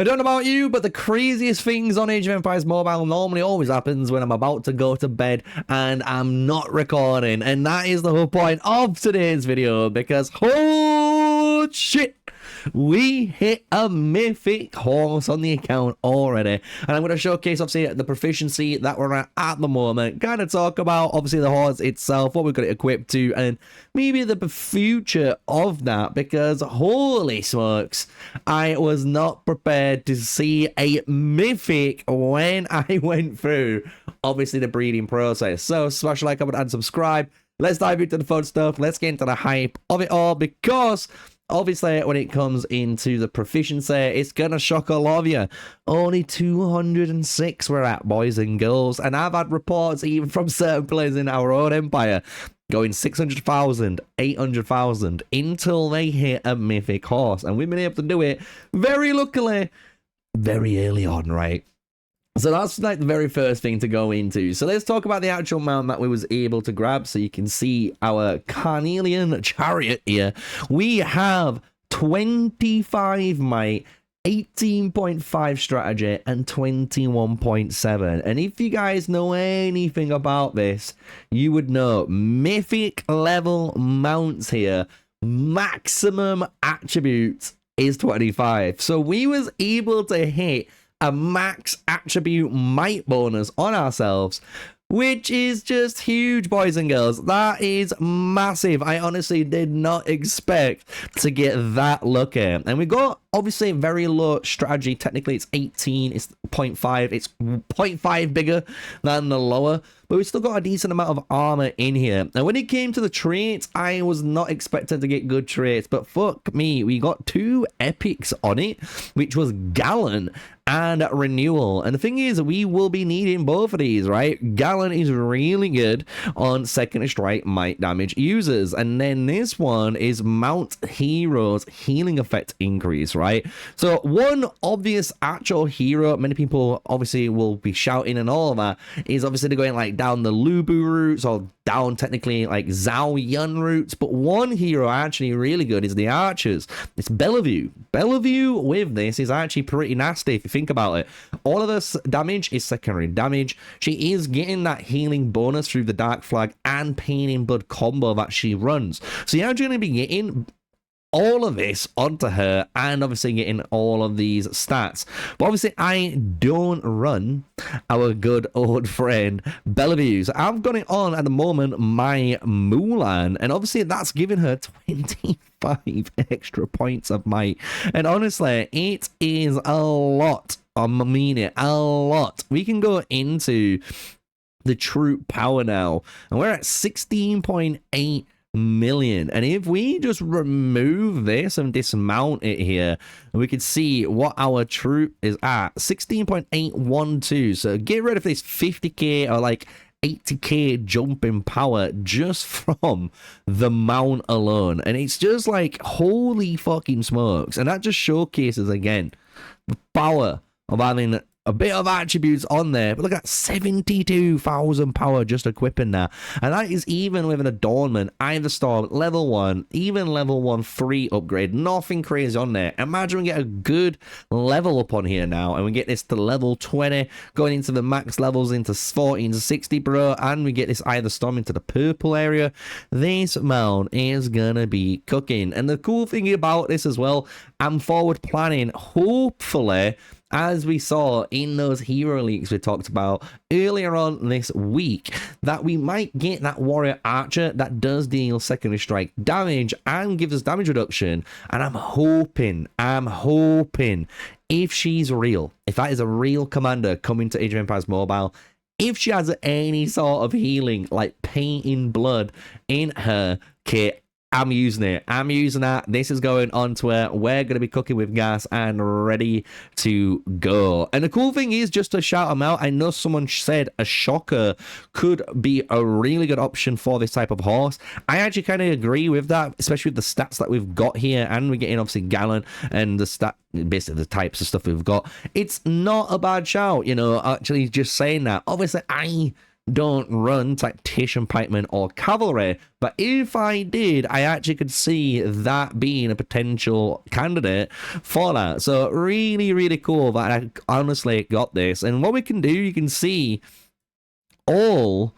I don't know about you, but the craziest things on Age of Empires Mobile normally always happens when I'm about to go to bed and I'm not recording. And that is the whole point of today's video, because oh shit, we hit a mythic horse on the account already, and I'm going to showcase obviously the proficiency that we're at the moment, kind of talk about obviously the horse itself, what we've got it equipped to, and maybe the future of that, because holy smokes, I was not prepared to see a mythic when I went through obviously the breeding process. So smash a like, comment, and subscribe. Let's dive into the fun stuff. Let's get into the hype of it all, because obviously, when it comes into the proficiency, it's going to shock a lot of you. Only 206 we're at, boys and girls. And I've had reports even from certain players in our own empire going 600,000, 800,000 until they hit a mythic horse. And we've been able to do it very luckily, very early on, right? So that's like the very first thing to go into. So let's talk about the actual mount that we was able to grab. So you can see our Carnelian chariot here. We have 25 might, 18.5 strategy, and 21.7. And if you guys know anything about this, you would know mythic level mounts here, maximum attributes is 25. So we was able to hit a max attribute might bonus on ourselves, which is just huge, boys and girls. That is massive. I honestly did not expect to get that lucky. And we got obviously very low strategy. Technically it's 18, it's 0.5, it's 0.5 bigger than the lower, but we still got a decent amount of armor in here. And when it came to the traits, I was not expecting to get good traits, but fuck me, we got 2 epics on it, which was Gallant and Renewal. And the thing is, we will be needing both of these, right? Gallant is really good on second strike might damage users, and then this one is Mount Heroes healing effect increase, right? So one obvious actual hero many people obviously will be shouting and all of that is obviously they're going like down the Lubu routes or down technically like Zhao Yun routes, but one hero actually really good is the archers. It's Bellevue. Bellevue with this is actually pretty nasty if you think about it. All of this damage is secondary damage. She is getting that healing bonus through the Dark Flag and Pain in Blood combo that she runs. So you're actually going to be getting all of this onto her and obviously getting all of these stats. But obviously I don't run our good old friend Bellevue. So I've got it on at the moment my Mulan, and obviously that's giving her 25 extra points of might. And honestly, it is a lot. I mean it, a lot. We can go into the troop power now, and we're at 16.8 million. And if we just remove this and dismount it here, we can see what our troop is at, 16.812. So get rid of this 50k or like 80k jump in power just from the mount alone, and it's just like holy fucking smokes. And that just showcases again the power of having a bit of attributes on there. But look at 72,000 power just equipping that, and that is even with an adornment, either storm level 1, even level 1 3 upgrade, nothing crazy on there. Imagine we get a good level up on here now, and we get this to level 20, going into the max levels into 14 to 60, bro, and we get this either storm into the purple area. This mount is gonna be cooking. And the cool thing about this as well, I'm forward planning, hopefully, as we saw in those hero leaks we talked about earlier on this week, that we might get that warrior archer that does deal secondary strike damage and gives us damage reduction. And I'm hoping if she's real, if that is a real commander coming to Age of Empires Mobile, if she has any sort of healing like Pain in Blood in her kit, I'm using it. I'm using that. This is going on to where we're going to be cooking with gas and ready to go. And the cool thing is, just to shout them out, I know someone said a shocker could be a really good option for this type of horse. I actually kind of agree with that, especially with the stats that we've got here, and we're getting obviously Gallant and the stat, basically the types of stuff we've got. It's not a bad shout, you know, actually just saying that. Obviously, I don't run tactician, pikeman, or cavalry, but if I did, I actually could see that being a potential candidate for that. So really, really cool that I honestly got this. And what we can do, you can see all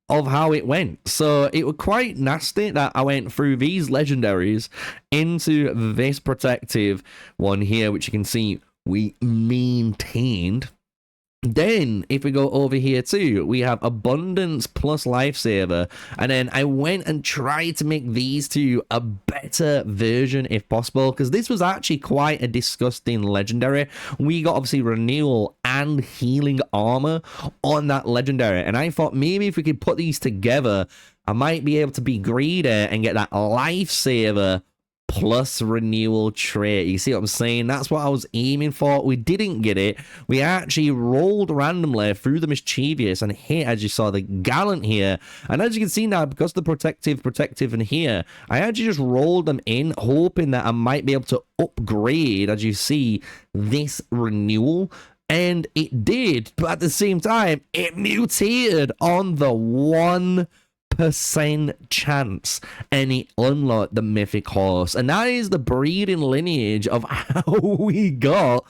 of how it went. So it was quite nasty that I went through these legendaries into this protective one here, which you can see we maintained. Then, if we go over here too, we have Abundance plus Lifesaver. And then I went and tried to make these two a better version if possible, because this was actually quite a disgusting legendary. We got obviously Renewal and Healing Armor on that legendary. And I thought maybe if we could put these together, I might be able to be greedy and get that Lifesaver plus Renewal trait. You see what I'm saying? That's what I was aiming for. We didn't get it. We actually rolled randomly through the Mischievous and hit, as you saw, the Gallant here. And as you can see now, because the protective in here, I actually just rolled them in, hoping that I might be able to upgrade, as you see, this Renewal. And it did, but at the same time, it mutated on the 1% chance, and it unlocked the mythic horse. And that is the breeding lineage of how we got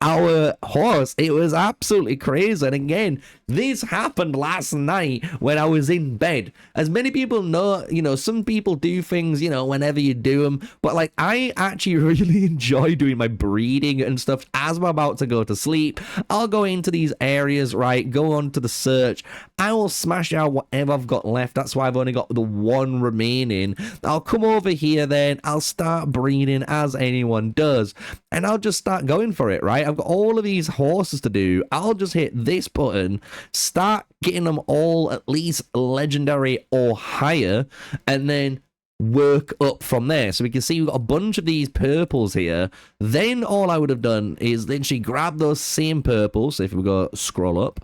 our horse. It was absolutely crazy. And again, this happened last night when I was in bed. As many people know, you know, some people do things, you know, whenever you do them, but like I actually really enjoy doing my breeding and stuff as I'm about to go to sleep. I'll go into these areas, right, go on to the search, I will smash out whatever I've got left. That's why I've only got the one remaining. I'll come over here then, I'll start breeding as anyone does, and I'll just start going for it, right? I've got all of these horses to do. I'll just hit this button, start getting them all at least legendary or higher, and then work up from there. So we can see we've got a bunch of these purples here. Then all I would have done is literally grab those same purples. If we go scroll up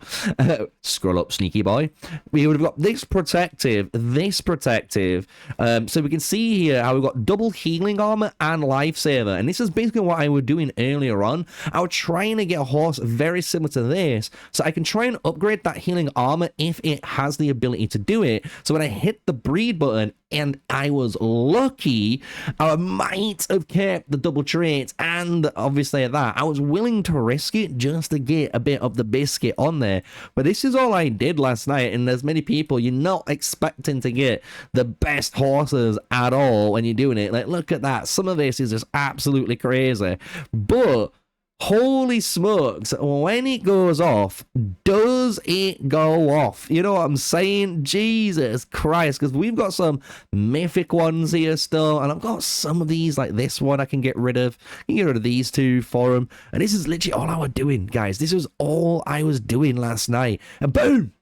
Sneaky boy, we would have got this protective, so we can see here how we've got double healing armor and lifesaver. And this is basically what I was doing earlier on. I was trying to get a horse very similar to this, so I can try and upgrade that healing armor if it has the ability to do it. So when I hit the breed button, and I was lucky, I might have kept the double traits, and obviously that I was willing to risk it just to get a bit of the biscuit on there. But this is all I did last night, and there's many people, you're not expecting to get the best horses at all when you're doing it. Like, look at that. Some of this is just absolutely crazy, but holy smokes, when it goes off, does it go off? You know what I'm saying? Jesus Christ, because we've got some mythic ones here still, and I've got some of these, like this one I can get rid of. I can get rid of these two for them, and this is literally all I was doing, guys. This was all I was doing last night, and boom,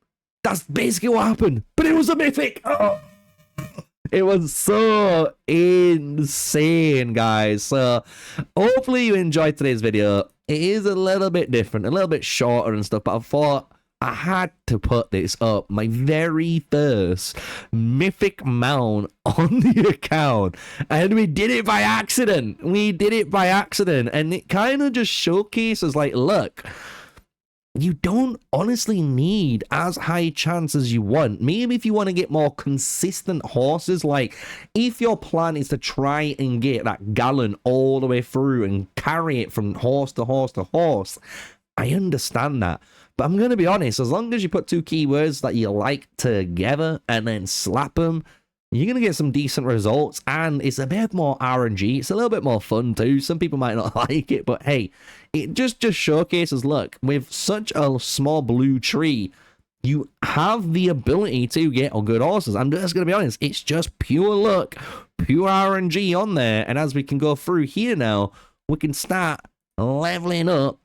that's basically what happened. But it was a mythic. Oh. It was so insane, guys. So hopefully you enjoyed today's video. It is a little bit different, a little bit shorter and stuff, but I thought I had to put this up. My very first mythic mount on the account, and we did it by accident. And it kind of just showcases, like, look, you don't honestly need as high chance as you want. Maybe if you want to get more consistent horses, like if your plan is to try and get that Gallant all the way through and carry it from horse to horse to horse, I understand that. But I'm going to be honest, as long as you put two keywords that you like together and then slap them, you're going to get some decent results, and it's a bit more RNG. It's a little bit more fun too. Some people might not like it, but hey, it just showcases, look, with such a small blue tree, you have the ability to get good horses. I'm just going to be honest, it's just pure luck, pure RNG on there. And as we can go through here now, we can start leveling up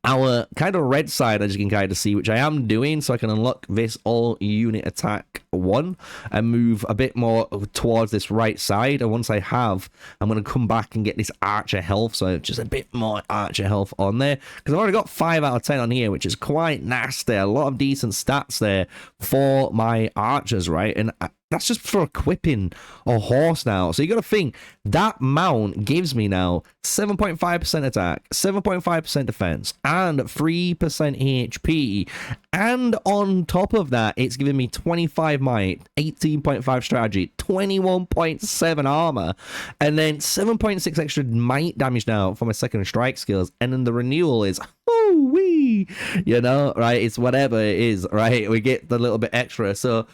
our kind of red side, as you can kind of see, which I am doing, so I can unlock this all unit attack 1 and move a bit more towards this right side. And once I have, I'm going to come back and get this archer health, so just a bit more archer health on there, because I've already got 5 out of 10 on here, which is quite nasty. A lot of decent stats there for my archers, right? And That's just for equipping a horse now. So you got to think that mount gives me now 7.5% attack, 7.5% defense, and 3% HP. And on top of that, it's giving me 25 might, 18.5 strategy, 21.7 armor, and then 7.6 extra might damage now for my second strike skills. And then the renewal is, oh wee, you know, right? It's whatever it is, right? We get the little bit extra. So,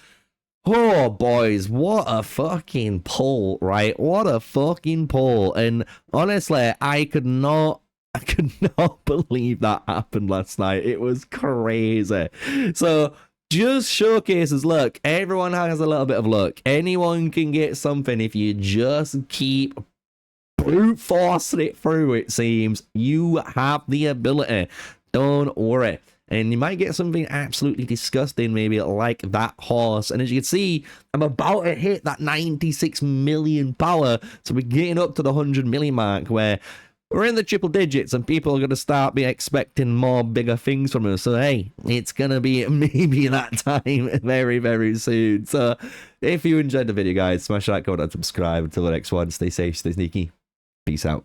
oh, boys, what a fucking pull, right? What a fucking pull. And honestly, I could not believe that happened last night. It was crazy. So, just showcases luck. Everyone has a little bit of luck. Anyone can get something if you just keep brute forcing it through, it seems. You have the ability. Don't worry. And you might get something absolutely disgusting, maybe like that horse. And as you can see, I'm about to hit that 96 million power. So we're getting up to the 100 million mark, where we're in the triple digits and people are going to start be expecting more bigger things from us. So, hey, it's going to be maybe that time very, very soon. So if you enjoyed the video, guys, smash that, comment, and subscribe. Until the next one, stay safe, stay sneaky. Peace out.